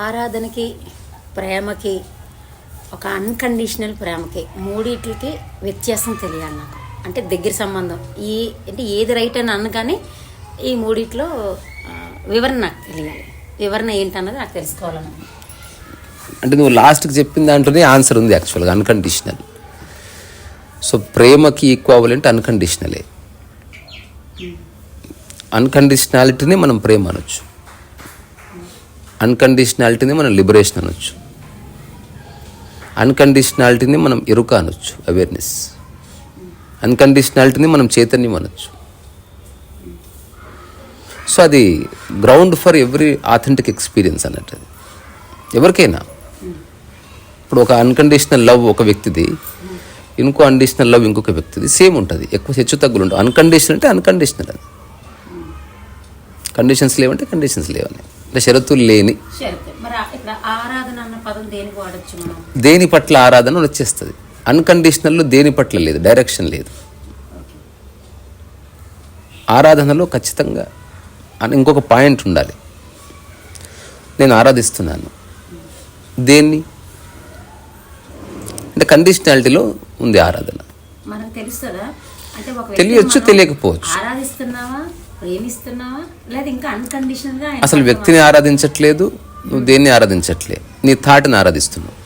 ఆరాధనకి, ప్రేమకి, ఒక అన్కండిషనల్ ప్రేమకి మూడిట్లకి వ్యత్యాసం తెలియాలి నాకు. అంటే దగ్గర సంబంధం అంటే ఏది రైట్ అని అన్న కానీ ఈ మూడిట్లో వివరణ నాకు తెలియాలి. వివరణ ఏంటన్నది నాకు తెలుసుకోవాలని. అంటే నువ్వు లాస్ట్కి చెప్పిన దాంట్లోనే ఆన్సర్ ఉంది యాక్చువల్గా, అన్కండిషనల్. సో ప్రేమకి ఈక్వావలెంట్ అన్కండిషనలే. అన్కండిషనాలిటీని మనం ప్రేమ అనొచ్చు, అన్కండిషనాలిటీని మనం లిబరేషన్ అనొచ్చు, అన్కండిషనాలిటీని మనం ఎరుక అనొచ్చు, అవేర్నెస్. అన్కండిషనాలిటీని మనం చైతన్యం అనొచ్చు. సో అది ground for every authentic experience అన్నట్టు. అది ఎవరికైనా ఇప్పుడు ఒక అన్కండిషనల్ లవ్ ఒక వ్యక్తిది, ఇంకో అన్కండిషనల్ లవ్ ఇంకొక వ్యక్తిది సేమ్ ఉంటుంది, ఎక్కువ హెచ్చు తగ్గులు ఉంటుంది. అన్కండిషనల్ అంటే అన్కండిషనల్, అది కండిషన్స్ లేవంటే కండిషన్స్ లేవని, అంటే షరతులు లేని. దేని పట్ల ఆరాధన వచ్చేస్తుంది. అన్కండిషనల్లో దేని పట్ల లేదు, డైరెక్షన్ లేదు. ఆరాధనలో ఖచ్చితంగా ఇంకొక పాయింట్ ఉండాలి. నేను ఆరాధిస్తున్నాను దేన్ని అంటే కండిషనాలిటీలో ఉంది ఆరాధన. తెలియచ్చు, తెలియకపోవచ్చు. అసలు వ్యక్తిని ఆరాధించట్లేదు, నువ్వు దేన్ని ఆరాధించట్లేదు, నీ థాట్ని ఆరాధిస్తున్నావు.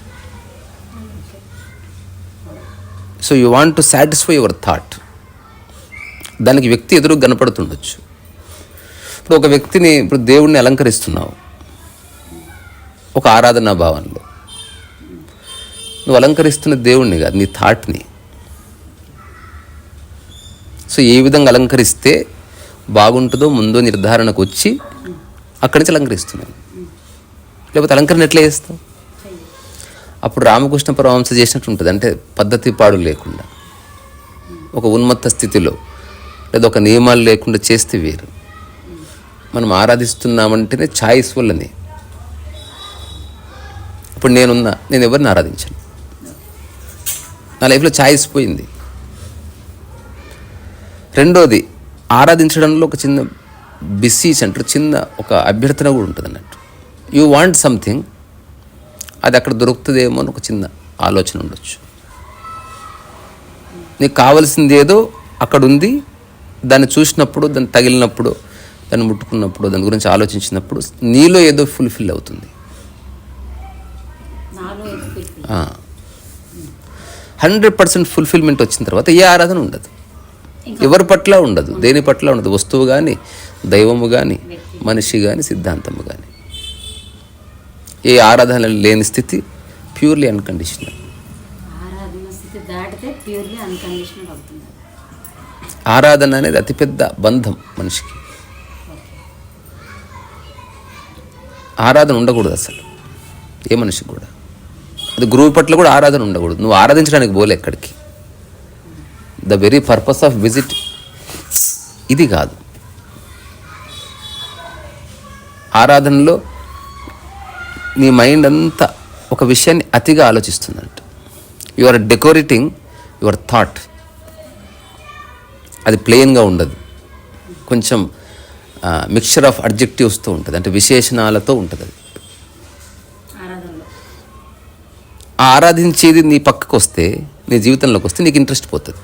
So you want to satisfy your thought. దానికి వ్యక్తి ఎదురు కనపడుతుండొచ్చు. ఇప్పుడు ఒక వ్యక్తిని, ఇప్పుడు దేవుడిని అలంకరిస్తున్నావు ఒక ఆరాధనా భావనలో. నువ్వు అలంకరిస్తున్న దేవుణ్ణి కాదు, నీ థాట్ని. సో ఏ విధంగా అలంకరిస్తే బాగుంటుందో ముందో నిర్ధారణకు వచ్చి అక్కడి నుంచి అలంకరిస్తున్నాను. లేకపోతే అలంకరణ ఎట్లా చేస్తావు? అప్పుడు రామకృష్ణ పరమహంస చేసినట్టు ఉంటుంది. అంటే పద్ధతి పాడు లేకుండా ఒక ఉన్మత్త స్థితిలో లేదా ఒక నియమాలు లేకుండా చేస్తే వేరు. మనం ఆరాధిస్తున్నామంటేనే ఛాయిస్ వల్లనే. ఇప్పుడు నేను ఎవరిని ఆరాధించాను, నా లైఫ్లో ఛాయిస్ పోయింది. రెండోది, ఆరాధించడంలో ఒక చిన్న బిసీజ్ అంటారు, చిన్న ఒక అభ్యర్థన కూడా ఉంటుంది అన్నట్టు. యూ వాంట్ సంథింగ్, అది అక్కడ దొరుకుతుందేమో అని ఒక చిన్న ఆలోచన ఉండొచ్చు. నీకు కావలసింది ఏదో అక్కడ ఉంది, దాన్ని చూసినప్పుడు, దాన్ని తగిలినప్పుడు, దాన్ని ముట్టుకున్నప్పుడు, దాని గురించి ఆలోచించినప్పుడు నీలో ఏదో ఫుల్ఫిల్ అవుతుంది. 100% ఫుల్ఫిల్మెంట్ వచ్చిన తర్వాత ఏ ఆరాధన ఉండదు, ఎవరి పట్ల ఉండదు, దేని పట్ల ఉండదు. వస్తువు కానీ, దైవము కానీ, మనిషి కానీ, సిద్ధాంతము కానీ, ఏ ఆరాధన లేని స్థితి ప్యూర్లీ అన్కండిషనల్. ఆరాధన అనేది అతిపెద్ద బంధం మనిషికి. ఆరాధన ఉండకూడదు అసలు ఏ మనిషికి కూడా. అది గురువు పట్ల కూడా ఆరాధన ఉండకూడదు. నువ్వు ఆరాధించడానికి పోలే ఎక్కడికి. The very purpose of visit ఇది కాదు. ఆరాధనలో నీ మైండ్ అంతా ఒక విషయాన్ని అతిగా ఆలోచిస్తుందంట. You are decorating your thought. అది ప్లెయిన్గా ఉండదు, కొంచెం మిక్చర్ ఆఫ్ అడ్జెక్టివ్స్తో ఉంటుంది, అంటే విశేషణాలతో ఉంటుంది. అది ఆరాధించేది నీ పక్కకు వస్తే, నీ జీవితంలోకి వస్తే నీకు ఇంట్రెస్ట్ పోతుంది.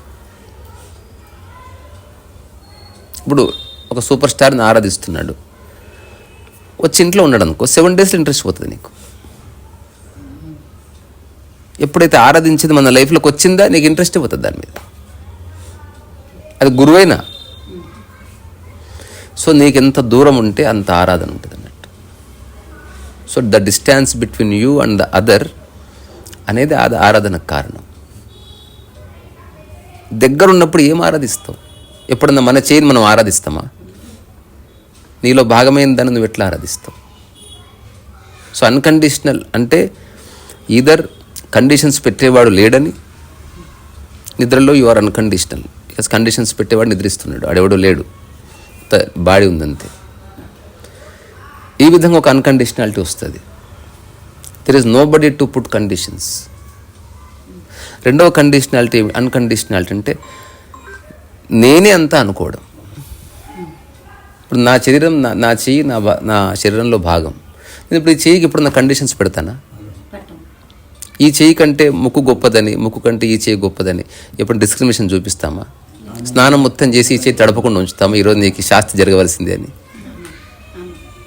ఇప్పుడు ఒక సూపర్ స్టార్ని ఆరాధిస్తున్నాడు, వచ్చి ఇంట్లో ఉన్నాడు అనుకో, 7 days ఇంట్రెస్ట్ పోతుంది నీకు. ఎప్పుడైతే ఆరాధించేది మన లైఫ్లోకి వచ్చిందా నీకు ఇంట్రెస్ట్ పోతుంది దాని మీద, అది గురువైనా. సో నీకు ఎంత దూరం ఉంటే అంత ఆరాధన ఉంటుంది అన్నట్టు. So the distance between you and the other అనేది అది ఆరాధనకు కారణం. దగ్గర ఉన్నప్పుడు ఏం ఆరాధిస్తావు? ఎప్పుడన్నా మన చేయిని మనం ఆరాధిస్తామా? నీలో భాగమైన దాన్ని నువ్వు ఎట్లా ఆరాధిస్తావు? సో అన్కండిషనల్ అంటే ఈదర్ కండిషన్స్ పెట్టేవాడు లేడని, నిద్రలో you are unconditional. Because conditions పెట్టేవాడు నిద్రిస్తున్నాడు, ఆడెవడో లేడు, బాడీ ఉందంతే. ఈ విధంగా ఒక అన్కండిషనాలిటీ వస్తుంది. There is nobody to put conditions. రెండవ కండిషనాలిటీ అన్కండిషనాలిటీ అంటే నేనే అంతా అనుకోవడం. ఇప్పుడు నా శరీరం నా చెయ్యి నా శరీరంలో భాగం. నేను ఇప్పుడు ఈ చెయ్యికి ఇప్పుడు నా కండిషన్స్ పెడతానా? ఈ చెయ్యి కంటే ముక్కు గొప్పదని, ముక్కు కంటే ఈ చెయ్యి గొప్పదని ఎప్పుడు డిస్క్రిమినేషన్ చూపిస్తామా? స్నానం మొత్తం చేసి ఈ చెయ్యి తడపకుండా ఉంచుతామా ఈరోజు నీకు శాస్తి జరగవలసింది అని?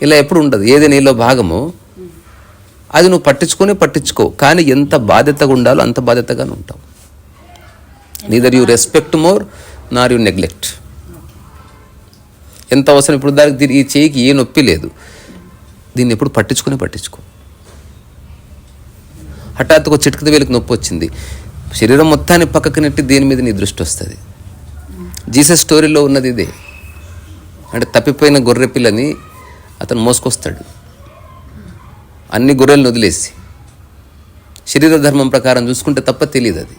ఇలా ఎప్పుడు ఉండదు. ఏది నీలో భాగమో అది నువ్వు పట్టించుకో, కానీ ఎంత బాధ్యతగా ఉండాలో అంత బాధ్యతగానే ఉంటావు. Neither you respect more Nar you neglect. ఎంత అవసరం. ఇప్పుడు దానికి ఈ చేయికి ఏ నొప్పి లేదు, దీన్ని ఎప్పుడు పట్టించుకో. హఠాత్తుగా చిటికత వేలికి నొప్పి వచ్చింది, శరీరం మొత్తాన్ని పక్కకు నెట్టి దేని మీద నీ దృష్టి వస్తుంది. జీసస్ స్టోరీలో ఉన్నది ఇదే. అంటే తప్పిపోయిన గొర్రె పిల్లని అతను మోసుకొస్తాడు, అన్ని గొర్రెలను వదిలేసి. శరీర ధర్మం ప్రకారం చూసుకుంటే తప్ప తెలియదు అది.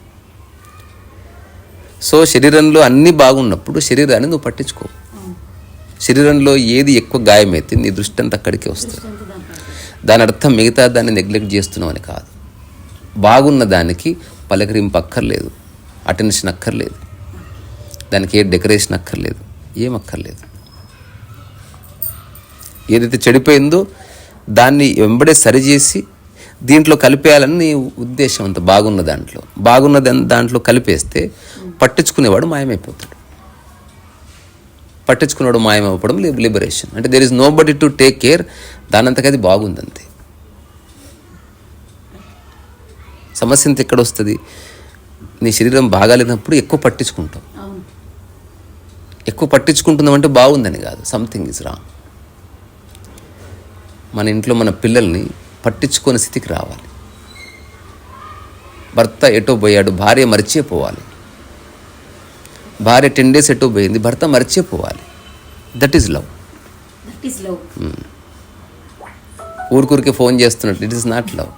సో శరీరంలో అన్నీ బాగున్నప్పుడు శరీరాన్ని నువ్వు పట్టించుకో. శరీరంలో ఏది ఎక్కువ గాయమైతే నీ దృష్టి అంతా అక్కడికే వస్తుంది. దాని అర్థం మిగతా దాన్ని నెగ్లెక్ట్ చేస్తున్నావు అని కాదు. బాగున్న దానికి పలకరింపు అక్కర్లేదు, అటెన్షన్ అక్కర్లేదు, దానికి ఏ డెకరేషన్ అక్కర్లేదు, ఏం అక్కర్లేదు. ఏదైతే చెడిపోయిందో దాన్ని వెంబడే సరిచేసి దీంట్లో కలిపేయాలని నీ ఉద్దేశం. అంత బాగున్న దాంట్లో కలిపేస్తే పట్టించుకునేవాడు మాయమైపోతాడు. పట్టించుకునేవాడు మాయమైపోవడం లిబరేషన్. అంటే there is nobody to take care. దానంతకి అది బాగుందంతే. సమస్య అంతా ఎక్కడ వస్తుంది? నీ శరీరం బాగాలేనప్పుడు ఎక్కువ పట్టించుకుంటావు. ఎక్కువ పట్టించుకుంటున్నావు అంటే బాగుందని కాదు, సంథింగ్ ఈజ్ రాంగ్. మన ఇంట్లో మన పిల్లల్ని పట్టించుకునే స్థితికి రావాలి. భర్త ఎటో పోయాడు, భార్య మర్చిపోవాలి. భార్య 10 days ఎటో పోయింది, భర్త మర్చిపోవాలి. That is love. ఊరికే ఫోన్ చేస్తున్నట్టు ఇట్ ఈస్ నాట్ లవ్.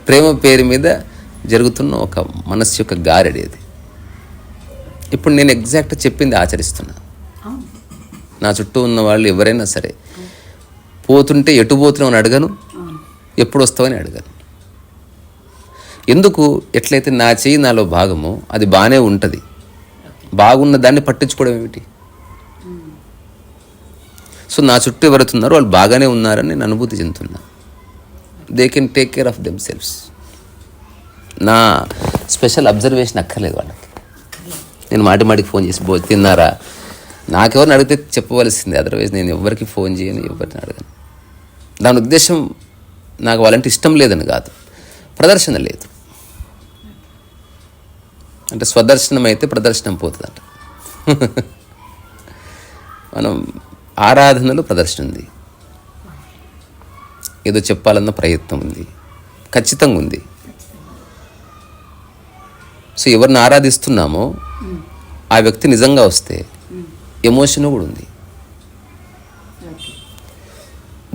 ప్రేమ పేరు మీద జరుగుతున్న ఒక మనస్సు యొక్క గారెడి అది. ఇప్పుడు నేను ఎగ్జాక్ట్గా చెప్పింది ఆచరిస్తున్నా. నా చుట్టూ ఉన్న వాళ్ళు ఎవరైనా సరే పోతుంటే ఎటు పోతున్నావు అని అడగను, ఎప్పుడు వస్తావని అడగను. ఎందుకు? ఎట్లయితే నా చెయ్యి నాలో భాగమో అది బాగానే ఉంటుంది. బాగున్న దాన్ని పట్టించుకోవడం ఏమిటి? సో నా చుట్టూ ఎవరుతున్నారో వాళ్ళు బాగానే ఉన్నారని నేను అనుభూతి చెందుతున్నా. They can take care of themselves. నా స్పెషల్ అబ్జర్వేషన్ అక్కర్లేదు వాళ్ళకి. నేను మాటికి ఫోన్ చేసి తిన్నారా, నాకెవరిని అడిగితే చెప్పవలసిందే. అదర్వైజ్ నేను ఎవరికి ఫోన్ చేయను, ఎవరిని అడగను. దాని ఉద్దేశం నాకు వాళ్ళంటే ఇష్టం లేదని కాదు, ప్రదర్శన లేదు. అంటే స్వదర్శనం అయితే ప్రదర్శనం పోతుందంట. మనం ఆరాధనలో ప్రదర్శన ఉంది, ఏదో చెప్పాలన్న ప్రయత్నం ఉంది, ఖచ్చితంగా ఉంది. సో ఎవరిని ఆరాధిస్తున్నామో ఆ వ్యక్తి నిజంగా వస్తే ఎమోషన్ కూడా ఉంది.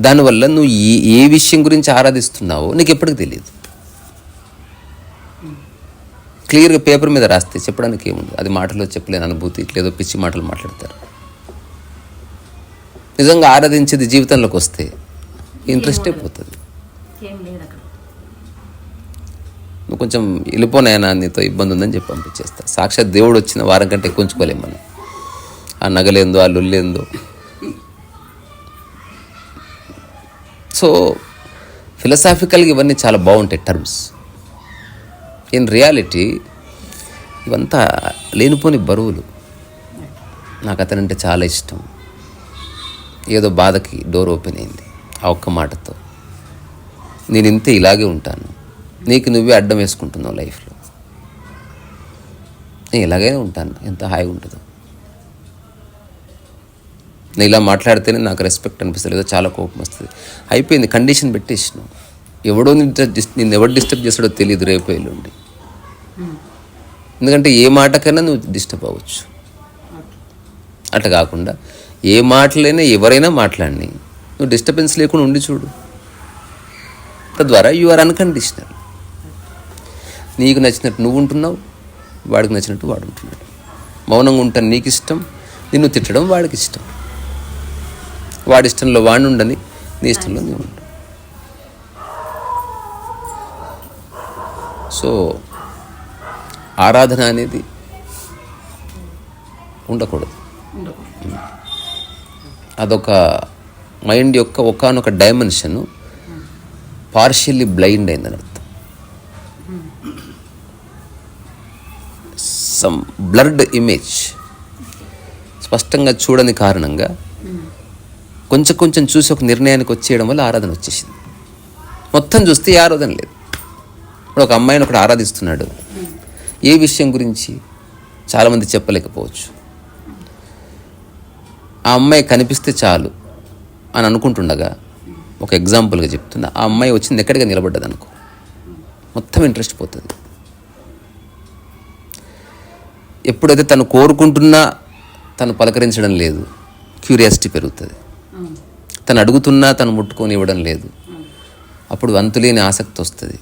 దానివల్ల నువ్వు ఏ విషయం గురించి ఆరాధిస్తున్నావో నీకు ఎప్పటికీ తెలియదు. క్లియర్గా పేపర్ మీద రాస్తే చెప్పడానికి ఏముంది? అది మాటలో చెప్పలేని అనుభూతి, ఇట్లేదో పిచ్చి మాటలు మాట్లాడతారు. నిజంగా ఆరాధించేది జీవితంలోకి వస్తే ఇంట్రెస్ట్ అయిపోతుంది. నువ్వు కొంచెం వెళ్ళిపోనాయనా, నీతో ఇబ్బంది ఉందని చెప్పి పంపించేస్తా. సాక్షాత్ దేవుడు వచ్చిన వారం కంటే ఎక్కువ ఉంచుకోలేము మనం. ఆ నగలేందో, ఆ లొల్లేందో. సో ఫిలసాఫికల్గా ఇవన్నీ చాలా బాగుంటాయి టర్మ్స్. ఇన్ రియాలిటీ ఇవంతా లేనిపోని బరువులు. నాకు అతనంటే చాలా ఇష్టం. ఏదో బాధకి డోర్ ఓపెన్ అయింది ఆ ఒక్క మాటతో. నేను ఇంతే, ఇలాగే ఉంటాను, నీకు నువ్వే అడ్డం వేసుకుంటున్నావు లైఫ్లో. నేను ఇలాగైనా ఉంటాను, ఎంత హాయిగా ఉంటుందో. నేను ఇలా మాట్లాడితేనే నాకు రెస్పెక్ట్ అనిపిస్తుంది, ఏదో చాలా కోపం వస్తుంది. అయిపోయింది, కండిషన్ పెట్టేసినావు. ఎవడో నిన్ను ఎవరు డిస్టర్బ్ చేస్తాడో తెలియదు రేపు ఎల్లుండి. ఎందుకంటే ఏ మాటకైనా నువ్వు డిస్టర్బ్ అవ్వచ్చు. అట్లా కాకుండా ఏ మాటలైనా ఎవరైనా మాట్లాడిని నువ్వు డిస్టర్బెన్స్ లేకుండా ఉండి చూడు. తద్వారా యు ఆర్ అన్కండిషనల్. నీకు నచ్చినట్టు నువ్వు ఉంటున్నావు, వాడికి నచ్చినట్టు వాడు ఉంటున్నాడు. మౌనంగా ఉంటాను నీకు ఇష్టం, నిన్ను తిట్టడం వాడికి ఇష్టం. వాడి ఇష్టంలో వాడిని ఉండని, నీ ఇష్టంలో నీ ఉండు. సో ఆరాధన అనేది ఉండకూడదు. అదొక మైండ్ యొక్క ఒకానొక డైమెన్షన్ పార్షియల్లీ బ్లైండ్ అయిందని అర్థం. సమ్ బ్లర్డ్ ఇమేజ్, స్పష్టంగా చూడని కారణంగా కొంచెం కొంచెం చూసి ఒక నిర్ణయానికి వచ్చేయడం వల్ల ఆరాధన వచ్చేసింది. మొత్తం చూస్తే ఏ ఆరాధన లేదు. ఇప్పుడు ఒక అమ్మాయిని ఒకడు ఆరాధిస్తున్నాడు, ఏ విషయం గురించి చాలామంది చెప్పలేకపోవచ్చు. ఆ అమ్మాయి కనిపిస్తే చాలు అని అనుకుంటుండగా, ఒక ఎగ్జాంపుల్గా చెప్తున్నా, ఆ అమ్మాయి వచ్చింది ఎక్కడిగా నిలబడ్డది అనుకో, మొత్తం ఇంట్రెస్ట్ పోతుంది. ఎప్పుడైతే తను కోరుకుంటున్నా తను పలకరించడం లేదు, క్యూరియాసిటీ పెరుగుతుంది. తను అడుగుతున్నా తను ముట్టుకొని ఇవ్వడం లేదు, అప్పుడు అంతులేని ఆసక్తి వస్తుంది.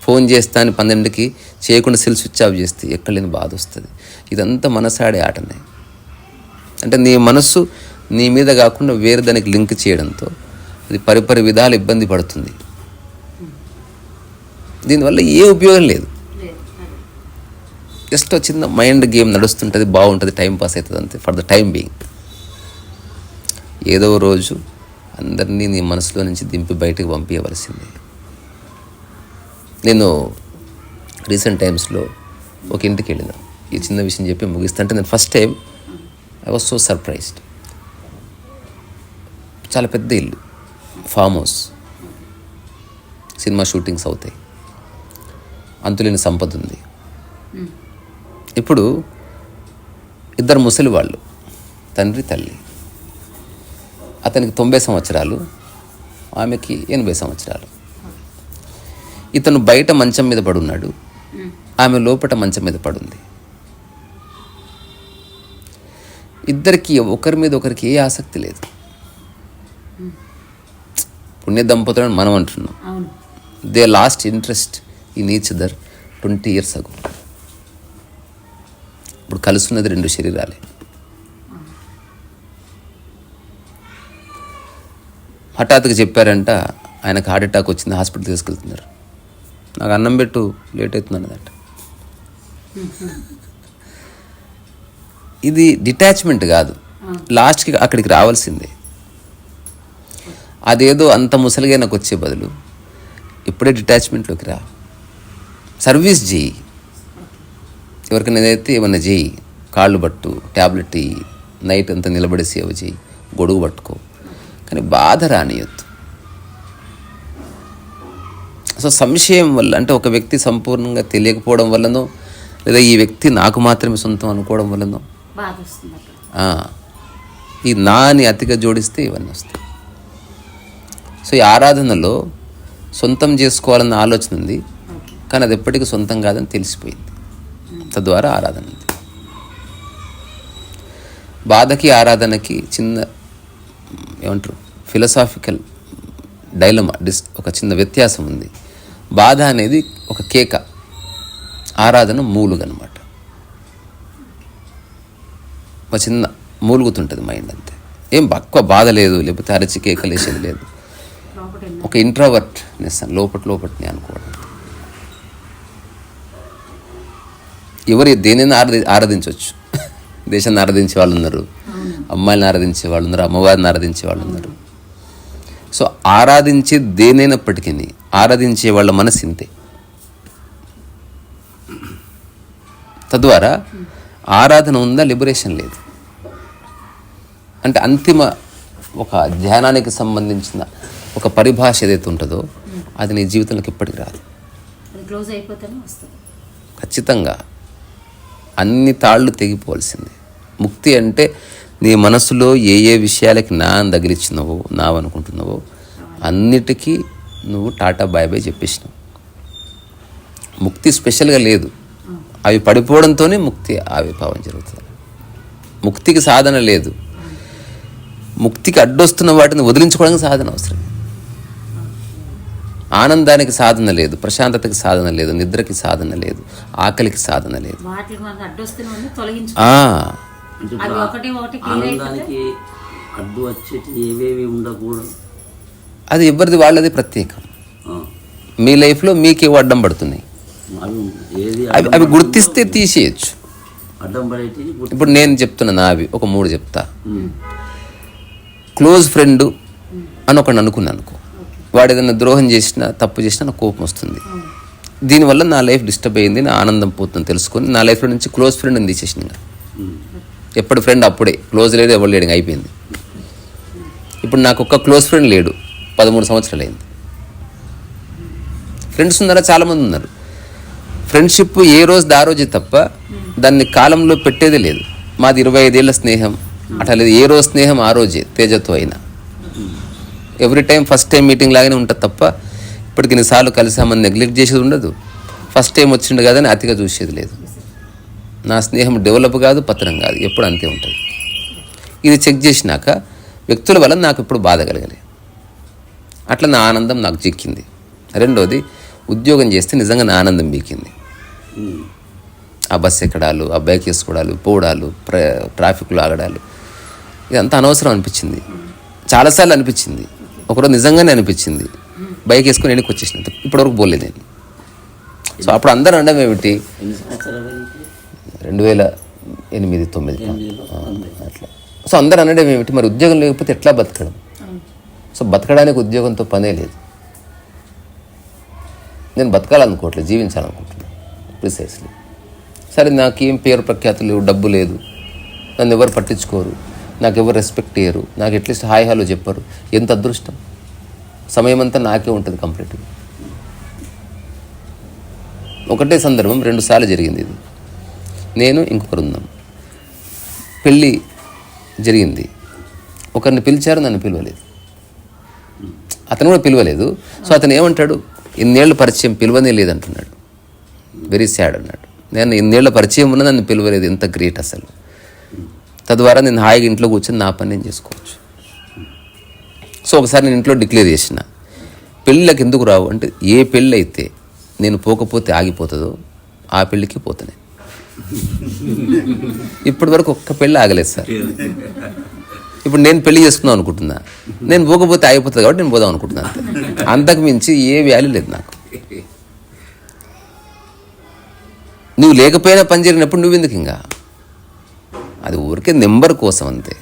ఫోన్ చేస్తా అని 12కి చేయకుండా సెల్ స్విచ్ ఆఫ్ చేస్తే ఎక్కడలేని బాధ వస్తుంది. ఇదంతా మనసాడే ఆటనే. అంటే నీ మనస్సు నీ మీద కాకుండా వేరే దానికి లింక్ చేయడంతో అది పరిపరి విధాలు ఇబ్బంది పడుతుంది. దీనివల్ల ఏ ఉపయోగం లేదు. జస్ట్ చిన్న మైండ్ గేమ్ నడుస్తుంటుంది, బాగుంటుంది, టైం పాస్ అవుతుంది అంతే, ఫర్ ద టైం బీయింగ్. ఏదో రోజు అందరినీ నీ మనసులో నుంచి దింపి బయటకు పంపించవలసిందే. నేను రీసెంట్ టైమ్స్లో ఒక ఇంటికి వెళ్ళిన, ఈ చిన్న విషయం చెప్పి ముగిస్తుంటే, నేను first time I was so surprised. చాలా పెద్ద ఇల్లు, ఫామ్ హౌస్, సినిమా షూటింగ్స్ అవుతాయి, అంతులేని సంపద ఉంది. ఇప్పుడు 2 ముసలి వాళ్ళు, తండ్రి తల్లి. అతనికి 90 సంవత్సరాలు, ఆమెకి 80 సంవత్సరాలు. ఇతను బయట మంచం మీద పడున్నాడు, ఆమె లోపట మంచం మీద పడుంది. ఇద్దరికి ఒకరి మీద ఒకరికి ఏ ఆసక్తి లేదు. పుణ్య దంపతులను మనం అంటున్నాం. They lost interest in each other 20 years ago. ఇప్పుడు కలుసున్నది 2 శరీరాలే. హఠాత్తుగా చెప్పారంట ఆయనకు హార్ట్ అటాక్ వచ్చింది, హాస్పిటల్ తీసుకెళ్తున్నారు. నాకు అన్నం పెట్టు, లేట్ అవుతుంది అన్నదట. ఇది డిటాచ్మెంట్ కాదు, లాస్ట్కి అక్కడికి రావాల్సిందే. అదేదో అంత ముసలిగా నాకు వచ్చే బదులు ఇప్పుడే డిటాచ్మెంట్లోకి రా, సర్వీస్ చేయి. ఎవరికైనా ఏదైతే ఏమన్నా చేయి, కాళ్ళు పట్టు, ట్యాబ్లెట్ ఇయ్యి, నైట్ అంతా నిలబడి సేవ చేయి, గొడుగు పట్టుకో, కానీ బాధ రానియొద్దు. సో సంశయం వల్ల, అంటే ఒక వ్యక్తి సంపూర్ణంగా తెలియకపోవడం వల్లనో, లేదా ఈ వ్యక్తి నాకు మాత్రమే సొంతం అనుకోవడం వల్లనో, ఈ నా అని అతిగా జోడిస్తే ఇవన్నీ వస్తాయి. సో ఈ ఆరాధనలో సొంతం చేసుకోవాలన్న ఆలోచన ఉంది, కానీ అది ఎప్పటికీ సొంతం కాదని తెలిసిపోయింది. తద్వారా ఆరాధన ఉంది. బాధకి ఆరాధనకి చిన్న ఏమంటారు ఫిలసాఫికల్ డైలమా, ఒక చిన్న వ్యత్యాసం ఉంది. బాధ అనేది ఒక కేక, ఆరాధన మూలుగు అనమాట. ఒక చిన్న మూలుగుతుంటుంది మైండ్ అంతే, ఏం ఎక్కువ బాధ లేదు, లేకపోతే అరచి కేకలేసేది లేదు. ఒక ఇంట్రావర్ట్నెస్, లోపట్ని అనుకోవడం. ఎవరు దేనిని ఆరాధించవచ్చు. దేశాన్ని ఆరాధించే వాళ్ళు ఉన్నారు, అమ్మాయిని ఆరాధించే వాళ్ళు ఉన్నారు, అమ్మవారిని ఆరాధించే వాళ్ళు ఉన్నారు. సో ఆరాధించే దేనైనప్పటికీ ఆరాధించే వాళ్ళ మనసు ఇంతే. తద్వారా ఆరాధన ఉందా, లిబరేషన్ లేదు. అంటే అంతిమ ఒక ధ్యానానికి సంబంధించిన ఒక పరిభాష ఏదైతే ఉంటుందో అది నీ జీవితంలోకి ఎప్పటికి రాదు. ఖచ్చితంగా అన్ని తాళ్ళు తెగిపోవాల్సిందే. ముక్తి అంటే నీ మనసులో ఏ ఏ విషయాలకి నా తగిలిచ్చినవో, నావనుకుంటున్నావో అన్నిటికీ నువ్వు టాటా బాయ్ బాయ్ చెప్పేసినావు. ముక్తి స్పెషల్గా లేదు, అవి పడిపోవడంతోనే ముక్తి ఆవిర్భావం జరుగుతుంది. ముక్తికి సాధన లేదు, ముక్తికి అడ్డొస్తున్న వాటిని వదిలించుకోవడానికి సాధన అవసరం. ఆనందానికి సాధన లేదు, ప్రశాంతతకి సాధన లేదు, నిద్రకి సాధన లేదు, ఆకలికి సాధన లేదు. అది ఎవరిది వాళ్ళది ప్రత్యేకం. మీ లైఫ్లో మీకేవో అడ్డం పడుతున్నాయి, అవి గుర్తిస్తే తీసేయచ్చు. ఇప్పుడు నేను చెప్తున్నా నావి ఒక 3 చెప్తా. క్లోజ్ ఫ్రెండ్ అని ఒకటి అనుకున్నాను అనుకో, వాడు ఏదైనా ద్రోహం చేసినా తప్పు చేసినా నాకు కోపం వస్తుంది. దీనివల్ల నా లైఫ్ డిస్టర్బ్ అయ్యింది, నా ఆనందం పోతుంది తెలుసుకొని నా లైఫ్లో నుంచి క్లోజ్ ఫ్రెండ్ అని తీసేసిన. ఎప్పటి ఫ్రెండ్ అప్పుడే, క్లోజ్ లేడు ఎవరు లేడు, అయిపోయింది. ఇప్పుడు నాకు ఒక్క క్లోజ్ ఫ్రెండ్ లేడు, 13 సంవత్సరాలు అయింది. ఫ్రెండ్స్ ఉన్నారా, చాలామంది ఉన్నారు. ఫ్రెండ్షిప్ ఏ రోజు ఆ రోజే తప్ప దాన్ని కాలంలో పెట్టేదే లేదు. మాది 25 ఏళ్ళ స్నేహం అట్లా లేదు, ఏ రోజు స్నేహం ఆ రోజే, తేజతో అయినా every time first time meeting లాగానే ఉంటుంది తప్ప ఇప్పటికి ఇన్నిసార్లు కలిసామని నెగ్లెక్ట్ చేసేది ఉండదు. ఫస్ట్ టైం వచ్చిండు కాదని అతిగా చూసేది లేదు. నా స్నేహం డెవలప్ కాదు, పతనం కాదు, ఎప్పుడు అంతే ఉంటుంది. ఇది చెక్ చేసినాక వ్యక్తుల వల్ల నాకు ఇప్పుడు బాధ కలగలే, అట్లా నా ఆనందం నాకు చిక్కింది. రెండోది, ఉద్యోగం చేస్తే నిజంగా నా ఆనందం బీకింది. ఆ బస్సు ఎక్కడాలు, ఆ బైక్ వేసుకోవడాలు, పోవడాలు, ట్రాఫిక్లో ఆగడాలు, ఇదంతా అనవసరం అనిపించింది. చాలాసార్లు అనిపించింది, ఒకరోజు నిజంగానే అనిపించింది. బైక్ వేసుకొని వెనక్కి వచ్చేసిన, ఇప్పటివరకు పోలేదు నేను. సో అప్పుడు అందరూ అనడం ఏమిటి, 2008-9 అట్లా. సో అందరూ అనడం ఏమిటి, మరి ఉద్యోగం లేకపోతే ఎట్లా బతకడం? సో బతకడానికి ఉద్యోగంతో పనే లేదు. నేను బతకాలనుకోవట్లేదు, జీవించాలనుకుంటున్నాను ప్రిసైస్లీ. సరే, నాకేం పేరు ప్రఖ్యాతులు లేవు, డబ్బు లేదు, నన్ను ఎవరు పట్టించుకోరు, నాకు ఎవరు రెస్పెక్ట్ చేయరు, నాకు అట్లీస్ట్ హాయ్ హలో చెప్పరు. ఎంత అదృష్టం, సమయం అంతా నాకే ఉంటుంది కంప్లీట్గా. ఒకటే సందర్భం 2 సార్లు జరిగింది ఇది. నేను ఇంకొకరు ఉన్నాం, పెళ్ళి జరిగింది. ఒకరిని పిలిచారు, నన్ను పిలవలేదు. అతను కూడా పిలవలేదు. సో అతను ఏమంటాడు, ఇన్నేళ్ళు పరిచయం పిలవనే లేదంటున్నాడు. వెరీ సాడ్ అన్నాడు. నేను ఇన్నేళ్ల పరిచయం ఉన్న నన్ను పిలవలేదు, ఎంత గ్రేట్ అసలు. తద్వారా నేను హాయిగా ఇంట్లో కూర్చొని నా పని నేను చేసుకోవచ్చు. సో ఒకసారి నేను ఇంట్లో డిక్లేర్ చేసిన, పెళ్ళిళ్ళకి ఎందుకు రావు అంటే, ఏ పెళ్ళి అయితే నేను పోకపోతే ఆగిపోతుందో ఆ పెళ్ళికి పోతానే. ఇప్పటి వరకు ఒక్క పెళ్ళి ఆగలేదు సార్. ఇప్పుడు నేను పెళ్లి చేసుకుందాం అనుకుంటున్నా, నేను పోకపోతే ఆగిపోతుంది కాబట్టి నేను పోదాం అనుకుంటున్నాను. అంతకు మించి ఏ వాల్యూ లేదు నాకు. నువ్వు లేకపోయినా పని జరిగినప్పుడు నువ్వు ఎందుకు ఇంకా, అది ఊరికే నెంబర్ కోసం అంతే.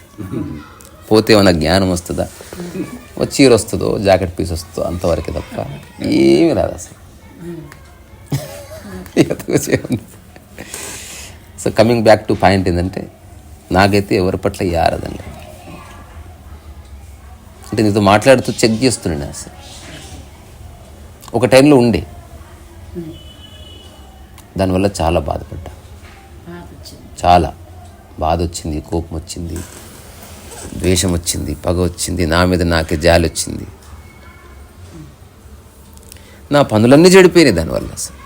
పోతే ఏమైనా జ్ఞానం వస్తుందా, చీర వస్తుందో, జాకెట్ పీస్ వస్తుందో, అంతవరకే తప్ప ఏమీ రాదు అసలు. So coming back to point ఏంటంటే, నాకైతే ఎవరి పట్ల ఈ ఆరాధన లేదు. అంటే నీతో మాట్లాడుతూ చెక్ చేస్తున్నాను అసలు. ఒక టైంలో ఉండే, దానివల్ల చాలా బాధపడ్డా, చాలా బాధ వచ్చింది, కోపం వచ్చింది, ద్వేషం వచ్చింది, పగ వచ్చింది, నా మీద నాకే జాలి వచ్చింది. నా పనులన్నీ చెడిపోయినాయి దానివల్ల. అసలు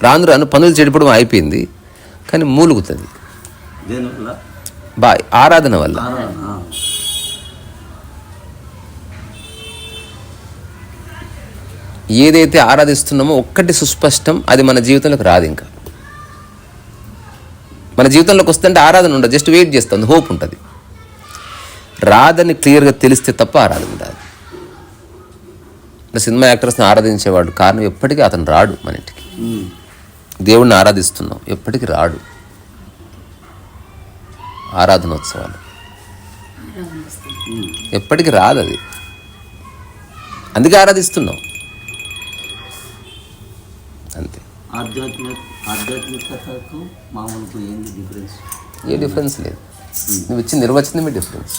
రాను రాను పనులు చెడిపోవడం అయిపోయింది, కానీ మూలుగుతుంది ఆరాధన వల్ల. ఏదైతే ఆరాధిస్తున్నామో ఒక్కటి సుస్పష్టం, అది మన జీవితంలోకి రాదు. ఇంకా మన జీవితంలోకి వస్తుంటే ఆరాధన ఉండదు, జస్ట్ వెయిట్ చేస్తుంది, హోప్ ఉంటుంది. రాదని క్లియర్గా తెలిస్తే తప్ప ఆరాధన రాదు. సినిమా యాక్టర్స్ని ఆరాధించేవాడు కారణం, ఎప్పటికీ అతను రాడు మన ఇంటికి. దేవుణ్ణి ఆరాధిస్తున్నాం, ఎప్పటికీ రాడు. ఆరాధనోత్సవాలు ఎప్పటికీ రాదు, అది అందుకే ఆరాధిస్తున్నాం అంతే. ఆధ్యాత్మికతకు మామూలుకు ఏంది డిఫరెన్స్? ఏ డిఫరెన్స్ లేదు. నువ్వు ఇచ్చిన నిర్వచనమే డిఫరెన్స్.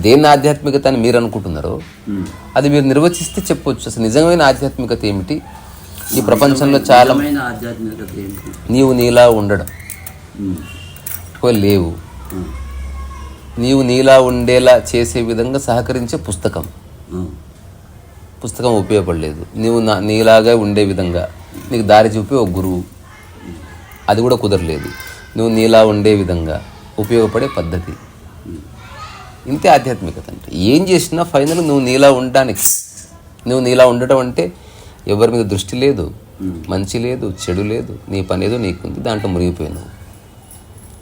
దేన్ని ఆధ్యాత్మికత అని మీరు అనుకుంటున్నారో అది మీరు నిర్వచిస్తే చెప్పొచ్చు. అసలు నిజమైన ఆధ్యాత్మికత ఏమిటి ఈ ప్రపంచంలో? చాలా ఆధ్యాత్మికత ఏంటి? నీవు నీలా ఉండడం, లేవు నీవు నీలా ఉండేలా చేసే విధంగా సహకరించే పుస్తకం ఉపయోగపడలేదు. నీవు నీలాగా ఉండే విధంగా నీకు దారి చూపే ఒక గురువు, అది కూడా కుదరలేదు. నువ్వు నీలా ఉండే విధంగా ఉపయోగపడే పద్ధతి, ఇంతే ఆధ్యాత్మికత అంటే. ఏం చేసినా ఫైనల్ నువ్వు నీలా ఉండడానికి. నువ్వు నీలా ఉండటం అంటే ఎవరి మీద దృష్టి లేదు, మంచి లేదు, చెడు లేదు, నీ పని ఏదో నీకుంది, దాంట్లో మునిగిపోయినావు.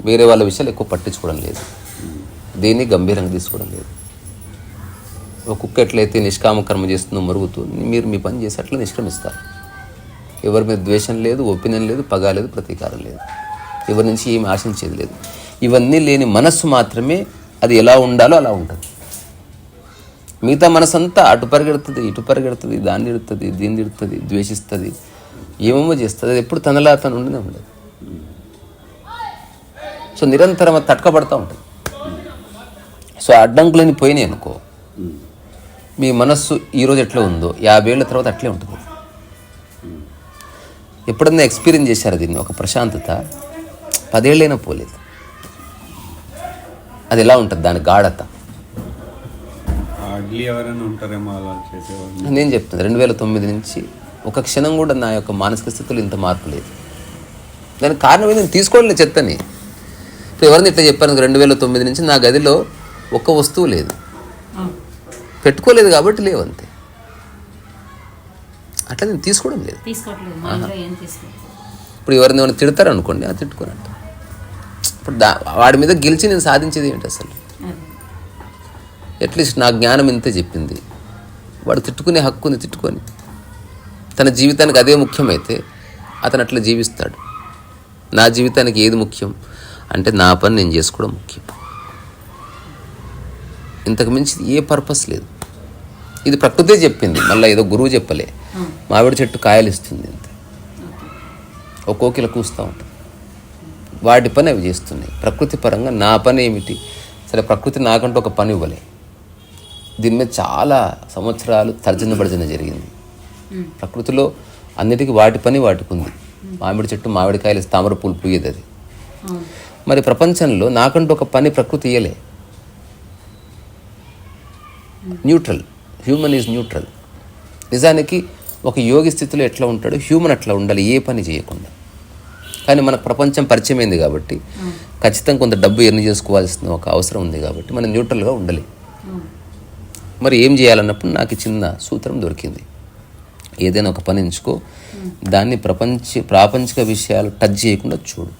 వేరే వాళ్ళ విషయాలు ఎక్కువ పట్టించుకోవడం లేదు, దేన్ని గంభీరంగా తీసుకోవడం లేదు. ఒక కుక్క ఎట్లయితే నిష్కామ కర్మ చేస్తుందో మరుగుతూ మీరు మీ పని చేసి అట్లా నిష్క్రమిస్తారు. ఎవరి మీద ద్వేషం లేదు, ఒపీనియన్ లేదు, పగ లేదు, ప్రతీకారం లేదు, ఎవరి నుంచి ఏమి ఆశించేది లేదు. ఇవన్నీ లేని మనస్సు మాత్రమే అది ఎలా ఉండాలో అలా ఉంటుంది. మిగతా మనసు అంతా అటు పరిగెడుతుంది, ఇటు పరిగెడుతుంది, దాన్ని తిడుతుంది, దీన్ని తిడుతుంది, ద్వేషిస్తుంది, ఏమేమో చేస్తుంది. అది ఎప్పుడు తనలా తను ఉండనే ఉండదు. సో నిరంతరం అది తట్టకబడతా ఉంటుంది. సో అడ్డంకులని పోయినాయి అనుకో, మీ మనస్సు ఈరోజు ఎట్లా ఉందో 50 ఏళ్ళ తర్వాత అట్లే ఉంటుంది. ఎప్పుడన్నా ఎక్స్పీరియన్స్ చేశారు దీన్ని? ఒక ప్రశాంతత 10 ఏళ్ళైనా పోలేదు. అది ఎలా ఉంటుంది దాని గాఢత? ఎవరైనా ఉంటారేమో అలా చేసేవాళ్ళు. నేను చెప్తాను 2009 నుంచి ఒక క్షణం కూడా నా యొక్క మానసిక స్థితిలో ఇంత మార్పు లేదు. దానికి కారణం ఏంటి? నేను తీసుకోవట్లేదు చెత్తని. ఎవరిని ఇట్లా చెప్పాను, 2009 నుంచి నా గదిలో ఒక్క వస్తువు లేదు, పెట్టుకోలేదు కాబట్టి లేవు అంతే. అట్లా నేను తీసుకోవడం లేదు. ఇప్పుడు ఎవరిని ఏమైనా తిడతారు అనుకోండి, అది తిట్టుకోనంట. ఇప్పుడు వాడి మీద గెలిచి నేను సాధించేది ఏంటి అసలు? అట్లీస్ట్ నా జ్ఞానం ఇంతే చెప్పింది. వాడు తిట్టుకునే హక్కు ఉంది, తిట్టుకొని తన జీవితానికి అదే ముఖ్యమైతే అతను అట్లా జీవిస్తాడు. నా జీవితానికి ఏది ముఖ్యం అంటే నా పని నేను చేసుకోవడం ముఖ్యం. ఇంతకు మించి ఏ పర్పస్ లేదు. ఇది ప్రకృతే చెప్పింది, మళ్ళీ ఏదో గురువు చెప్పలే. మామిడి చెట్టు కాయలు ఇస్తుంది అంతే, ఒక కోకిల కూస్తూ ఉంటుంది. వాటి పని అవి చేస్తున్నాయి. ప్రకృతి పరంగా నా పని ఏమిటి? సరే, ప్రకృతి నాకంటూ ఒక పని ఇవ్వలే. దీని మీద చాలా సంవత్సరాలు తర్జన భర్జన జరిగింది. ప్రకృతిలో అన్నిటికీ వాటి పని వాటికి ఉంది. మామిడి చెట్టు మామిడికాయలు, తామర పూలు పూయేది అది. మరి ప్రపంచంలో నాకంటూ ఒక పని ప్రకృతి ఇయ్యలే. Neutral, human is neutral. నిజానికి ఒక యోగి స్థితిలో ఎట్లా ఉంటాడో హ్యూమన్ అట్లా ఉండాలి, ఏ పని చేయకుండా. కానీ మనకు ప్రపంచం పరిచయం అయింది కాబట్టి, ఖచ్చితంగా కొంత డబ్బు ఎర్న్ చేసుకోవాల్సిన ఒక అవసరం ఉంది కాబట్టి మనం న్యూట్రల్గా ఉండాలి. మరి ఏం చేయాలన్నప్పుడు నాకు చిన్న సూత్రం దొరికింది. ఏదైనా ఒక పని ఎంచుకో, దాన్ని ప్రాపంచిక విషయాలు టచ్ చేయకుండా చూడు.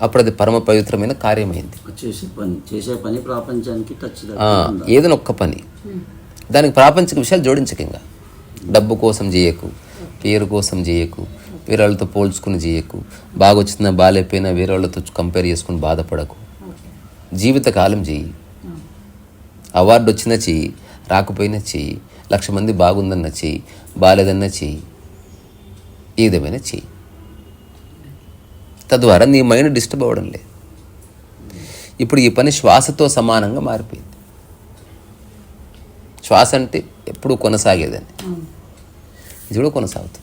అప్పుడు అది పరమ పవిత్రమైన కార్యమైంది. చేసే పని ప్రపంచానికి టచ్. ఏదైనా ఒక్క పని, దానికి ప్రాపంచిక విషయాలు జోడించకంగా. డబ్బు కోసం చేయకు, పేరు కోసం చేయకు, వేరే వాళ్ళతో పోల్చుకుని చేయకు, బాగా వచ్చినా బాగాలేకపోయినా వేరే వాళ్ళతో కంపేర్ చేసుకుని బాధపడకు. జీవితకాలం చెయ్యి. అవార్డు వచ్చినా చెయ్యి, రాకపోయినా చెయ్యి, 1,00,000 మంది బాగుందన్నా చెయ్యి, బాగాలేదన్నా చెయ్యి, ఏదేమైనా చెయ్యి. తద్వారా నీ మైండ్ డిస్టర్బ్ అవ్వడం లేదు. ఇప్పుడు ఈ పని శ్వాసతో సమానంగా మారిపోయింది. శ్వాస అంటే ఎప్పుడూ కొనసాగేదని, ఇది కూడా కొనసాగుతుంది.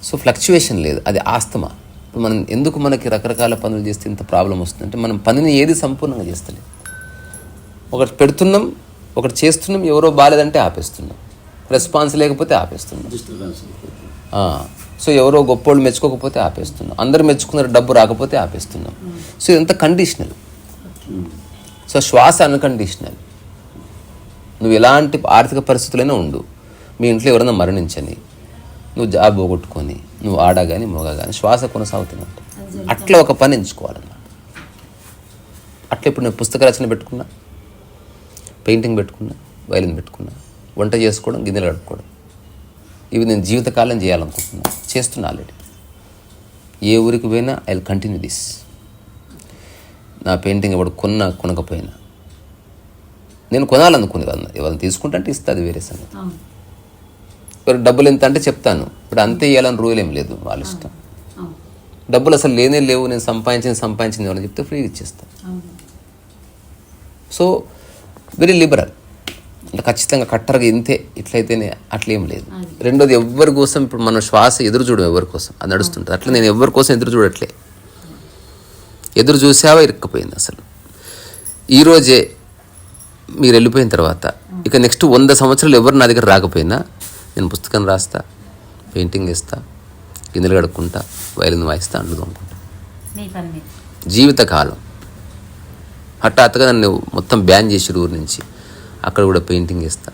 సో ఫ్లక్చువేషన్ లేదు, అది ఆస్తమా. ఇప్పుడు మనం ఎందుకు మనకి రకరకాల పనులు చేస్తే ఇంత ప్రాబ్లం వస్తుందంటే మనం పనిని ఏది సంపూర్ణంగా చేస్తలేదు. ఒకటి పెడుతున్నాం, ఒకటి చేస్తున్నాం, ఎవరో బాగాలేదంటే ఆపేస్తున్నాం, రెస్పాన్స్ లేకపోతే ఆపేస్తున్నాం. సో ఎవరో గొప్పోళ్ళు మెచ్చుకోకపోతే ఆపేస్తున్నాం, అందరు మెచ్చుకున్నారు డబ్బు రాకపోతే ఆపేస్తున్నాం. సో ఇదంతా కండిషనల్. సో శ్వాస అన్కండిషనల్. నువ్వు ఎలాంటి ఆర్థిక పరిస్థితులైనా ఉండు, మీ ఇంట్లో ఎవరైనా మరణించని, నువ్వు జాబ్ పోగొట్టుకొని, నువ్వు ఆడ కానీ మొగ కానీ శ్వాస కొనసాగుతున్నట్టు అట్లా ఒక పని ఎంచుకోవాలన్నమాట. అట్లా ఇప్పుడు నేను పుస్తక రచన పెట్టుకున్నా, పెయింటింగ్ పెట్టుకున్నా, వైలిన్ పెట్టుకున్నా, వంట చేసుకోవడం, గిన్నెలు కడుక్కోవడం, ఇవి నేను జీవితకాలం చేయాలనుకుంటున్నా, చేస్తున్నా ఆల్రెడీ. ఏ ఊరికి పోయినా ఐ విల్ కంటిన్యూ దిస్. నా పెయింటింగ్ ఎవడు కొనకపోయినా నేను కొనాలనుకునే కదా, ఎవరిని తీసుకుంటే ఇస్తే అది వేరే సంగతి. ఎవరు డబ్బులు ఎంత అంటే చెప్తాను, ఇప్పుడు అంతే ఇవ్వాలని రూల్ ఏం లేదు, వాళ్ళ ఇష్టం. డబ్బులు అసలు లేనే లేవు, నేను సంపాదించింది ఎవరైనా చెప్తే ఫ్రీగా ఇచ్చేస్తాను. So very liberal. అంటే ఖచ్చితంగా కట్టర్గా ఇంతే ఇట్లయితేనే అట్లేం లేదు. రెండోది, ఎవరి కోసం ఇప్పుడు మనం శ్వాస ఎదురు చూడడం, ఎవరి కోసం అది నడుస్తుంటుంది. అట్లా నేను ఎవరి కోసం ఎదురు చూడట్లే. ఎదురు చూసావా ఇరుక్కపోయింది. అసలు ఈరోజే మీరు వెళ్ళిపోయిన తర్వాత ఇక నెక్స్ట్ 100 సంవత్సరాలు ఎవరు నా దగ్గర రాకపోయినా నేను పుస్తకం రాస్తా, పెయింటింగ్ వేస్తా, గిన్నెలు కడుక్కుంటా, వైలిన్ వాయిస్తా, అండ్లు తోముకుంటా. జీవితకాలం. హఠాత్తుగా నన్ను మొత్తం బ్యాన్ చేసి ఊరి నుంచి, అక్కడ కూడా పెయింటింగ్ వేస్తా,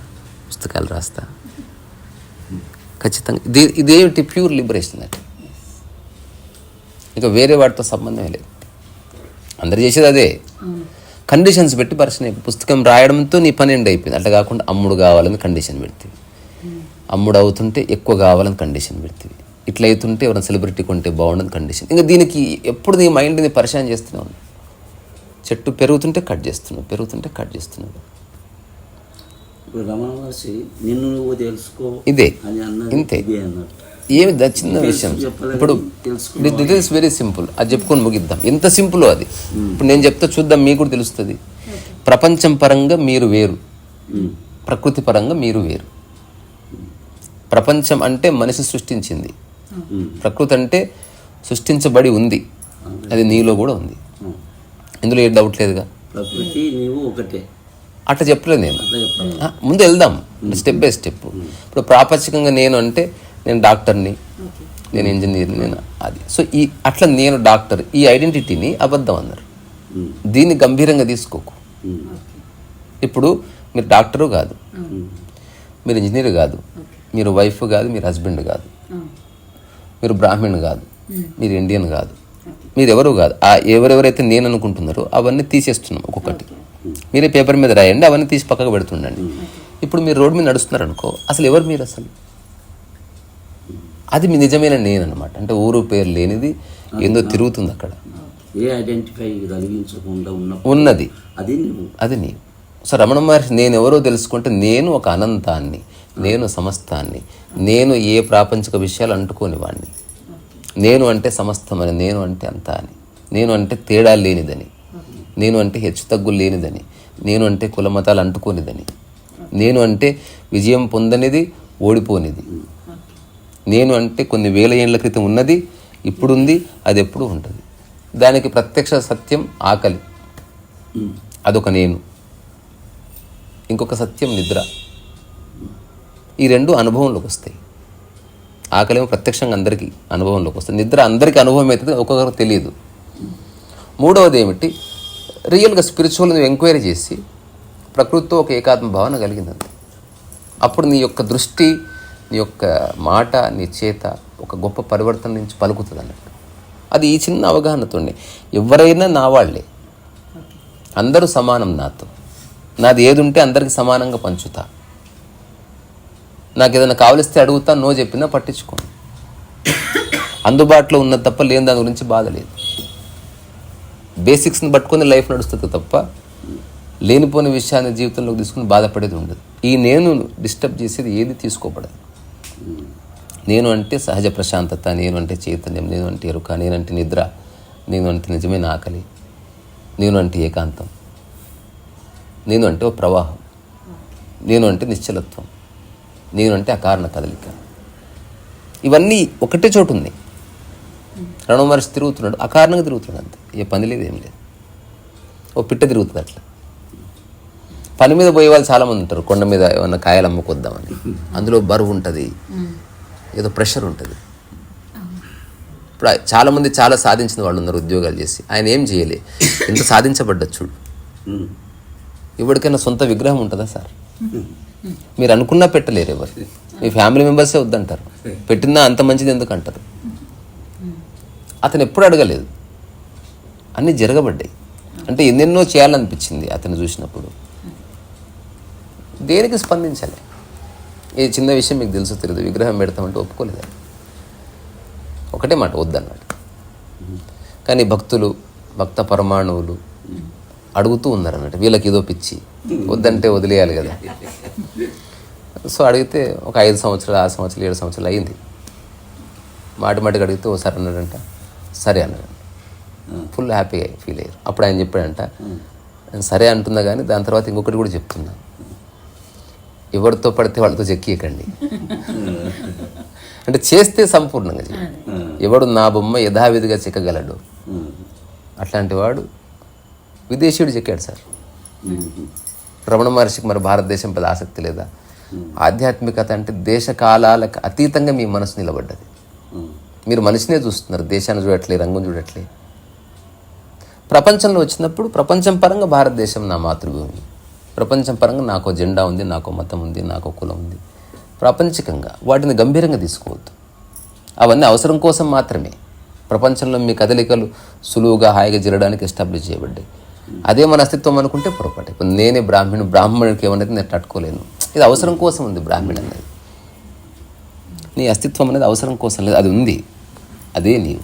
పుస్తకాలు రాస్తా. ఖచ్చితంగా ఇదేమిటి ప్యూర్ లిబరేషన్. అది ఇక వేరే వాటితో సంబంధమే లేదు. అందరు చేసేది అదే. కండిషన్స్ పెట్టి పరిచయం అయిపోయి పుస్తకం రాయడంతో నీ పని ఎండ్ అయిపోయింది. అట్లా కాకుండా అమ్ముడు కావాలని కండిషన్ పెడుతుంది, అమ్ముడు అవుతుంటే ఎక్కువ కావాలని కండిషన్ పెడుతుంది, ఇట్లా అవుతుంటే ఎవరైనా సెలబ్రిటీ కొంటే బాగుండని కండిషన్. ఇంకా దీనికి ఎప్పుడు నీ మైండ్ని పరిచయం చేస్తున్నావు. చెట్టు పెరుగుతుంటే కట్ చేస్తున్నావు, పెరుగుతుంటే కట్ చేస్తున్నావు. ఇప్పుడు రమణ మహర్షి నిన్ను నువ్వు తెలుసుకో ఇదే అని అన్నది ఇంతే. ఇదే అన్నట్టు. ఏమి చిన్న విషయం. ఇప్పుడు ఇట్ ఈస్ వెరీ సింపుల్. అది చెప్పుకొని ముగిద్దాం. ఎంత సింపుల్ అది. ఇప్పుడు నేను చెప్తా చూద్దాం, మీకు కూడా తెలుస్తుంది. ప్రపంచం పరంగా మీరు వేరు, ప్రకృతి పరంగా మీరు వేరు. ప్రపంచం అంటే మనిషి సృష్టించింది, ప్రకృతి అంటే సృష్టించబడి ఉంది, అది నీలో కూడా ఉంది. ఇందులో ఏ డౌట్ లేదుగా. ప్రకృతి నీవు ఒకటే అట్లా చెప్పలేదు నేను. అట్లా చెప్పాలి. ముందు వెళ్దాం స్టెప్ బై స్టెప్. ఇప్పుడు ప్రాపంచికంగా నేను అంటే నేను డాక్టర్ని, నేను ఇంజనీర్ని, నేను అది. సో ఈ అట్లా నేను డాక్టర్, ఈ ఐడెంటిటీని అబద్ధం అన్నారు. దీన్ని గంభీరంగా తీసుకోకు. ఇప్పుడు మీరు డాక్టరు కాదు, మీరు ఇంజనీర్ కాదు, మీరు వైఫ్ కాదు, మీరు హస్బెండ్ కాదు, మీరు బ్రాహ్మణ్ కాదు, మీరు ఇండియన్ కాదు, మీరు ఎవరు కాదు. ఎవరెవరైతే నేను అనుకుంటున్నారో అవన్నీ తీసేస్తున్నాం ఒక్కొక్కటి. మీరే పేపర్ మీద రాయండి, అవన్నీ తీసి పక్కకు పెడుతుండండి. ఇప్పుడు మీరు రోడ్డు మీద నడుస్తున్నారు అనుకో, అసలు ఎవరు మీరు? అసలు అది మీ నిజమైన నేను అనమాట. అంటే ఊరు పేరు లేనిది ఏందో తిరుగుతుంది అక్కడ. ఏ ఐడెంటిఫై కలిగించకుండా ఉన్నది అది నీవు. సో రమణ మహర్షి నేను ఎవరో తెలుసుకుంటే నేను ఒక అనంతాన్ని, నేను సమస్తాన్ని, నేను ఏ ప్రాపంచిక విషయాలు అంటుకోని వాడిని, నేను అంటే సమస్తమని, నేను అంటే అంతా అని, నేను అంటే తేడా లేనిదని, నేను అంటే హెచ్చు తగ్గులు లేనిదని, నేను అంటే కులమతాలు అంటుకోనిదని, నేను అంటే విజయం పొందనిది, ఓడిపోనిది, నేను అంటే కొన్ని వేల ఏళ్ల క్రితం ఉన్నది, ఇప్పుడుంది, అది ఎప్పుడు ఉంటుంది. దానికి ప్రత్యక్ష సత్యం ఆకలి, అదొక నేను. ఇంకొక సత్యం నిద్ర. ఈ రెండు అనుభవంలోకి వస్తాయి. ఆకలేమో ప్రత్యక్షంగా అందరికీ అనుభవంలోకి వస్తుంది, నిద్ర అందరికీ అనుభవం అవుతుంది, ఒక్కొక్కరికి తెలియదు. మూడవది ఏమిటి? రియల్గా స్పిరిచువల్ నువ్వు ఎంక్వైరీ చేసి ప్రకృతితో ఒక ఏకాత్మ భావన కలిగిందంతే. అప్పుడు నీ యొక్క దృష్టి, నీ యొక్క మాట, నీ చేత ఒక గొప్ప పరివర్తన నుంచి పలుకుతుంది అన్నట్టు. అది ఈ చిన్న అవగాహనతోనే. ఎవరైనా నా వాళ్ళే, అందరూ సమానం నాతో. నాది ఏది ఉంటే అందరికీ సమానంగా పంచుతా. నాకు ఏదైనా కావలిస్తే అడుగుతా, నో చెప్పినా పట్టించుకోను. అందుబాటులో ఉన్నది తప్ప లేని దాని గురించి బాధ లేదు. బేసిక్స్ని పట్టుకొని లైఫ్ నడుస్తుంది తప్ప లేనిపోని విషయాన్ని జీవితంలోకి తీసుకుని బాధపడేది ఉండదు. ఈ నేను డిస్టర్బ్ చేసేది ఏది తీసుకోబడదు. నేను అంటే సహజ ప్రశాంతత, నేను అంటే చైతన్యం, నేను అంటే ఎరుక, నేనంటే నిద్ర, నేను అంటే నిజమైన ఆకలి, నేను అంటే ఏకాంతం, నేను అంటే ఓ ప్రవాహం, నేను అంటే నిశ్చలత్వం, నేను అంటే అకారణ కదలిక. ఇవన్నీ ఒకటే చోటు ఉన్నాయి. రమణ మహర్షి తిరుగుతున్నాడు, అకారణంగా తిరుగుతున్నాడు అంతే. ఏ పని లేదు, ఏం లేదు. ఓ పిట్ట తిరుగుతుంది అట్లా. పని మీద పోయే వాళ్ళు చాలామంది ఉంటారు. కొండ మీద ఏమన్నా కాయలు అమ్ముకొద్దామని, అందులో బరువు ఉంటుంది, ఏదో ప్రెషర్ ఉంటుంది. ఇప్పుడు చాలామంది చాలా సాధించిన వాళ్ళు ఉన్నారు ఉద్యోగాలు చేసి. ఆయన ఏం చేయలే, ఇంత సాధించబడ్డది చూడు. ఎవరికైనా సొంత విగ్రహం ఉంటుందా సార్? మీరు అనుకున్నా పెట్టలేరు ఎవరు. మీ ఫ్యామిలీ మెంబర్సే వద్దంటారు. పెట్టినా అంత మంచిది ఎందుకు అంటారు. అతను ఎప్పుడు అడగలేదు, అన్నీ జరగబడ్డాయి. అంటే ఎన్నెన్నో చేయాలనిపించింది అతను చూసినప్పుడు. దేనికి స్పందించాలి? ఈ చిన్న విషయం మీకు తెలుసు తెలియదు, విగ్రహం పెడతామంటే ఒప్పుకోలేదు. ఒకటే మాట, వద్దన్నాడు. కానీ భక్తులు, భక్త పరమాణువులు అడుగుతూ ఉన్నారు అన్నట్టు. వీళ్ళకి ఏదో పిచ్చి, వద్దంటే వదిలేయాలి కదా. సో అడిగితే ఒక 5 సంవత్సరాలు, 6 సంవత్సరాలు, 7 సంవత్సరాలు అయింది. మాటికి అడిగితే ఓసారి అన్నాడంట, సరే అన్నాడు. ఫుల్ హ్యాపీగా ఫీల్ అయ్యారు. అప్పుడు ఆయన చెప్పాడంట, నేను సరే అంటున్నా కానీ దాని తర్వాత ఇంకొకటి కూడా చెప్తున్నా, ఎవరితో పడితే వాళ్ళతో చెక్కియకండి. అంటే చేస్తే సంపూర్ణంగా చేయాలి. ఎవడు నా బొమ్మ యథావిధిగా చెక్కగలడు, అట్లాంటి వాడు విదేశీయుడు చెక్కాడు సార్. రమణ మహర్షికి మరి భారతదేశం పెద్ద ఆసక్తి లేదా? ఆధ్యాత్మికత అంటే దేశకాలాలకు అతీతంగా మీ మనసు నిలబడ్డది. మీరు మనిషినే చూస్తున్నారు, దేశాన్ని చూడట్లే, రంగం చూడట్లే. ప్రపంచంలో వచ్చినప్పుడు ప్రపంచం పరంగా భారతదేశం నా మాతృభూమి, ప్రపంచం పరంగా నాకు జెండా ఉంది, నాకు మతం ఉంది, నాకు కులం ఉంది. ప్రాపంచికంగా వాటిని గంభీరంగా తీసుకోవద్దు. అవన్నీ అవసరం కోసం మాత్రమే. ప్రపంచంలో మీ కదలికలు సులువుగా హాయిగా జరగడానికి ఎస్టాబ్లిష్ చేయబడ్డాయి. అదే మన అస్తిత్వం అనుకుంటే పొరపాటు. ఇప్పుడు నేనే బ్రాహ్మణుడికి ఏమనేది నేను తట్టుకోలేను. ఇది అవసరం కోసం ఉంది. బ్రాహ్మణుడు అనేది నీ అస్తిత్వం అనేది అవసరం కోసం లేదు, అది ఉంది, అదే నీవు.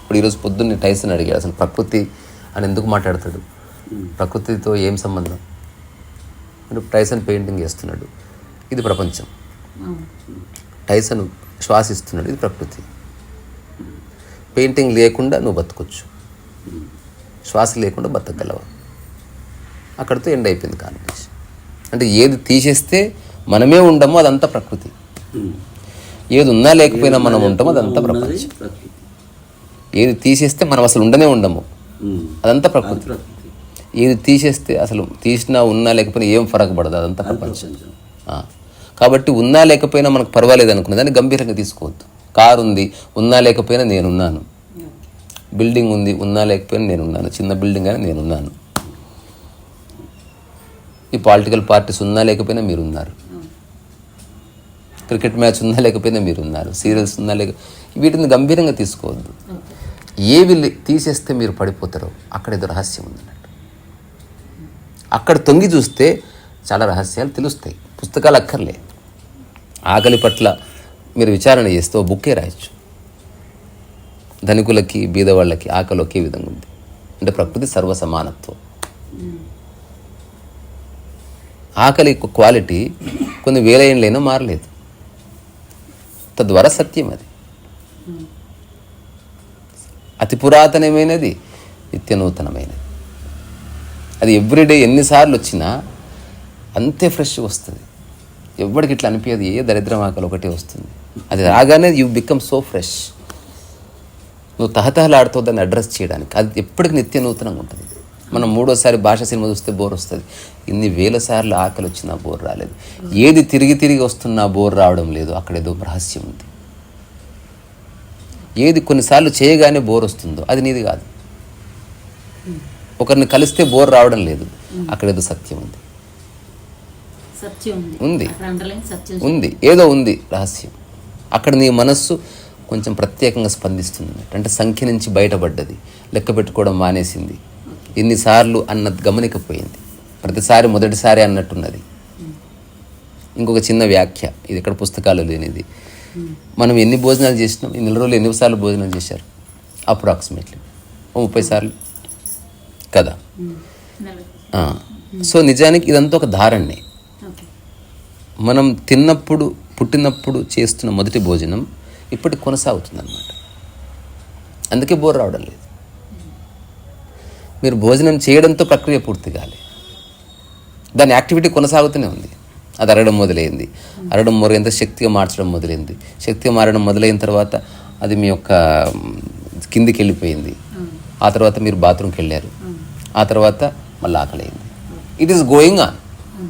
ఇప్పుడు ఈరోజు పొద్దున్నే టైసన్ అడిగాడు అసలు ప్రకృతి అని ఎందుకు మాట్లాడతాడు, ప్రకృతితో ఏం సంబంధం. ఇప్పుడు టైసన్ పెయింటింగ్ చేస్తున్నాడు, ఇది ప్రపంచం. టైసన్ శ్వాసిస్తున్నాడు, ఇది ప్రకృతి. పెయింటింగ్ లేకుండా నువ్వు బతకొచ్చు, శ్వాస లేకుండా బతకగలవా? అక్కడితో ఎండ్ అయిపోయింది కాన్వర్సేషన్. అంటే ఏది తీసేస్తే మనమే ఉండమో అదంతా ప్రకృతి, ఏది ఉన్నా లేకపోయినా మనం ఉంటామో అదంతా ప్రపంచం. ఏది తీసేస్తే మనం అసలు ఉండనే ఉండము, అదంతా ప్రకృతి. ఏది తీసేస్తే అసలు తీసినా ఉన్నా లేకపోయినా ఏం ఫరక్ పడదు, అదంతా ప్రపంచం. కాబట్టి ఉన్నా లేకపోయినా మనకు పర్వాలేదు అనుకునే దాన్ని గంభీరంగా తీసుకోవద్దు. కారు ఉంది, ఉన్నా లేకపోయినా నేనున్నాను. బిల్డింగ్ ఉంది, ఉన్నా లేకపోయినా నేనున్నాను. చిన్న బిల్డింగ్ అయినా నేనున్నాను. ఈ పొలిటికల్ పార్టీస్ ఉన్నా లేకపోయినా మీరున్నారు. క్రికెట్ మ్యాచ్ ఉన్నా లేకపోయినా మీరున్నారు. సీరియల్స్ ఉన్నా వీటిని గంభీరంగా తీసుకోవద్దు. ఏవి తీసేస్తే మీరు పడిపోతారో అక్కడ ఏదో రహస్యం ఉందన్నట్టు. అక్కడ తొంగి చూస్తే చాలా రహస్యాలు తెలుస్తాయి. పుస్తకాలు అక్కర్లే. ఆకలి పట్ల మీరు విచారణ చేస్తే ఓ బుక్కే రాయొచ్చు. ధనికులకి బీదవాళ్ళకి ఆకలి ఒకే విధంగా ఉంది. అంటే ప్రకృతి సర్వసమానత్వం. ఆకలి క్వాలిటీ కొన్ని వేల ఏళ్ళైనా మారలేదు. తద్వారా సత్యం అది. అతి పురాతనమైనది, నిత్య నూతనమైనది. అది ఎవ్రీడే ఎన్నిసార్లు వచ్చినా అంతే ఫ్రెష్గా వస్తుంది. ఎవరికి ఇట్లా అనిపించదు ఏ దరిద్రం ఆకలి ఒకటే వస్తుంది. అది రాగానే యూ బికమ్ సో ఫ్రెష్. నువ్వు తహతహలాడుతావు దాన్ని అడ్రస్ చేయడానికి. అది ఎప్పటికి నిత్య నూతనంగా ఉంటుంది. మనం మూడోసారి భాష సినిమా చూస్తే బోర్ వస్తుంది. ఇన్ని వేల సార్లు ఆకలి వచ్చినా బోర్ రాలేదు. ఏది తిరిగి తిరిగి వస్తున్నా బోర్ రావడం లేదు. అక్కడ ఏదో రహస్యం ఉంది. ఏది కొన్నిసార్లు చేయగానే బోర్ వస్తుందో అది నీది కాదు. ఒకరిని కలిస్తే బోర్ రావడం లేదు. అక్కడ ఏదో సత్యం ఉంది. ఉంది ఏదో ఉంది రహస్యం. అక్కడ నీ మనస్సు కొంచెం ప్రత్యేకంగా స్పందిస్తుంది. అంటే సంఖ్య నుంచి బయటపడ్డది, లెక్క పెట్టుకోవడం మానేసింది, ఎన్నిసార్లు అన్నది గమనికపోయింది, ప్రతిసారి మొదటిసారి అన్నట్టున్నది. ఇంకొక చిన్న వ్యాఖ్య, ఇది ఇక్కడ పుస్తకాలు లేనిది. మనం ఎన్ని భోజనాలు చేసినాం, ఈ నెల రోజులు ఎన్నిసార్లు భోజనం చేశారు? అప్రాక్సిమేట్లీ 30 సార్లు కదా. సో నిజానికి ఇదంతా ఒక ధారణే. మనం తిన్నప్పుడు పుట్టినప్పుడు చేస్తున్న మొదటి భోజనం ఇప్పటికి కొనసాగుతుంది అన్నమాట. అందుకే బోర్ రావడం లేదు. మీరు భోజనం చేయడంతో ప్రక్రియ పూర్తి కాలే, దాని యాక్టివిటీ కొనసాగుతూనే ఉంది. అది అరగడం మొదలైంది, అరగడం మొదలైన శక్తిగా మార్చడం మొదలైంది, శక్తిగా మారడం మొదలైన తర్వాత అది మీ యొక్క కిందికి వెళ్ళిపోయింది. ఆ తర్వాత మీరు బాత్రూమ్కి వెళ్ళారు, ఆ తర్వాత మళ్ళీ ఆకలైంది. It is going on.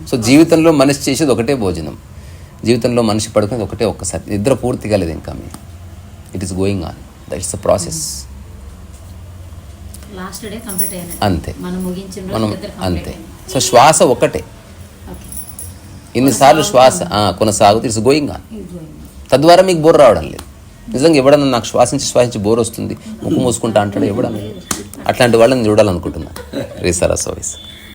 So జీవితంలో మనిషి చేసేది ఒకటే భోజనం, జీవితంలో మనిషి పడుకునేది ఒకటే ఒక్కసారి. నిద్ర పూర్తి కాలేదు ఇంకా మీ. It is going on, that is the process. అంతే మనం అంతే. సో శ్వాస ఒకటే, ఇన్నిసార్లు శ్వాస కొనసాగుతూ ఇట్స్ గోయింగ్ ఆన్. తద్వారా మీకు బోర్ రావడం లేదు. నిజంగా ఎవడన్నా నాకు శ్వాసించి బోర్ వస్తుంది ముక్కు మూసుకుంటా అంటాడు ఎవడన్నా? అట్లాంటి వాళ్ళని చూడాలనుకుంటున్నాను. రీసరా సర్వీస్.